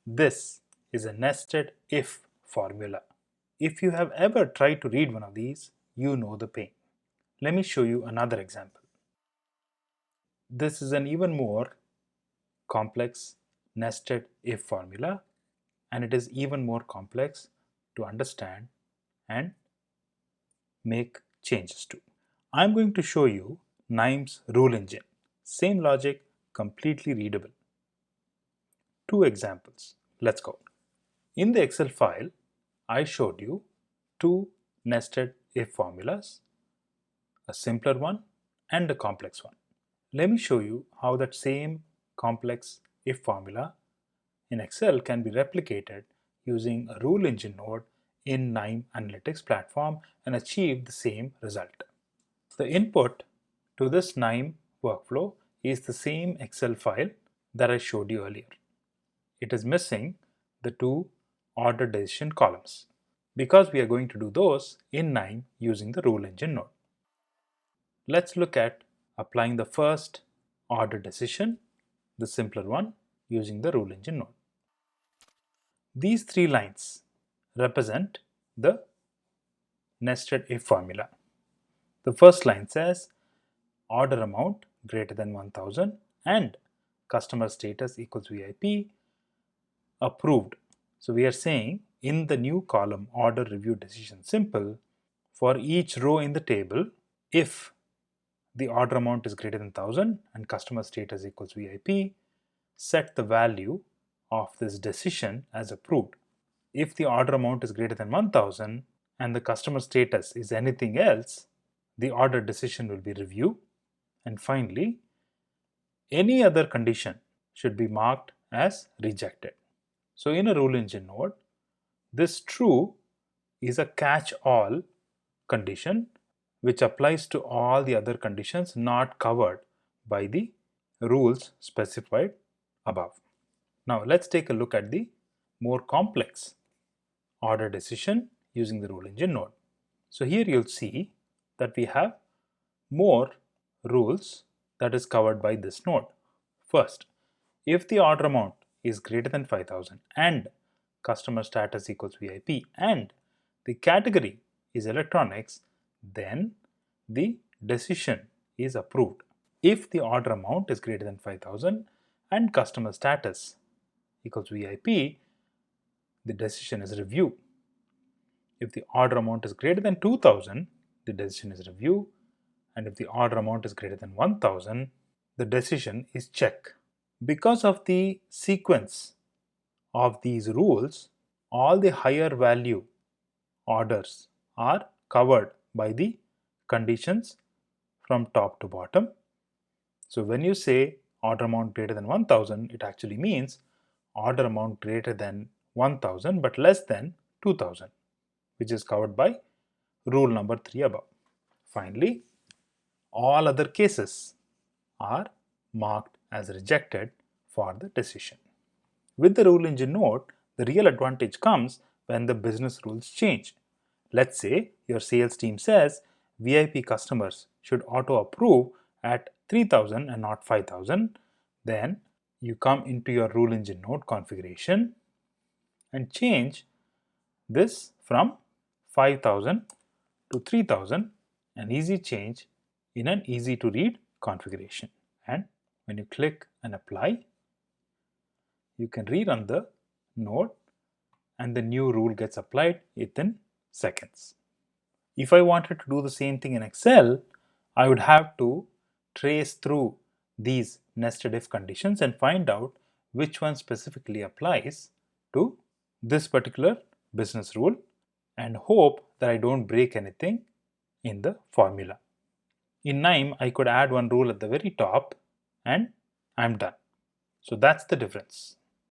This is a nested if formula. If you have ever tried to read one of these, you know the pain. Let me show you another example. This is an even more complex nested if formula, and it is even more complex to understand and make changes to. I'm going to show you KNIME's rule engine. Same logic, completely readable. Two examples. Let's go. In the Excel file, I showed you two nested if formulas, a simpler one and a complex one. Let me show you how that same complex if formula in Excel can be replicated using a rule engine node in KNIME Analytics platform and achieve the same result. The input to this KNIME workflow is the same Excel file that I showed you earlier. It is missing the two order decision columns because we are going to do those in KNIME using the rule engine node. Let's look at applying the first order decision, the simpler one, using the rule engine node. These three lines represent the nested if formula. The first line says order amount greater than 1000 and customer status equals VIP approved. So we are saying in the new column order review decision simple, for each row in the table, if the order amount is greater than 1000 and customer status equals VIP, set the value of this decision as approved. If the order amount is greater than 1000 and the customer status is anything else, the order decision will be review. And finally, any other condition should be marked as rejected. So in a rule engine node, this true is a catch-all condition which applies to all the other conditions not covered by the rules specified above. Now let's take a look at the more complex order decision using the rule engine node. So here you'll see that we have more rules that is covered by this node. First, if the order amount is greater than 5000 and customer status equals VIP and the category is electronics, then the decision is approved. If the order amount is greater than 5000 and customer status equals VIP, the decision is review. If the order amount is greater than 2000, the decision is review, and if the order amount is greater than 1000, the decision is check. Because of the sequence of these rules, all the higher value orders are covered by the conditions from top to bottom. So when you say order amount greater than 1000, it actually means order amount greater than 1000 but less than 2000, which is covered by rule number 3 above. Finally, all other cases are marked as rejected for the decision. With the rule engine node, the real advantage comes when the business rules change. Let's say your sales team says VIP customers should auto approve at 3000 and not 5000. Then you come into your rule engine node configuration and change this from 5000 to 3000, an easy change in an easy to read configuration. And when you click and apply, you can rerun the node and the new rule gets applied within seconds. If I wanted to do the same thing in Excel, I would have to trace through these nested if conditions and find out which one specifically applies to this particular business rule and hope that I don't break anything in the formula. In KNIME, I could add one rule at the very top and I'm done. So that's the difference.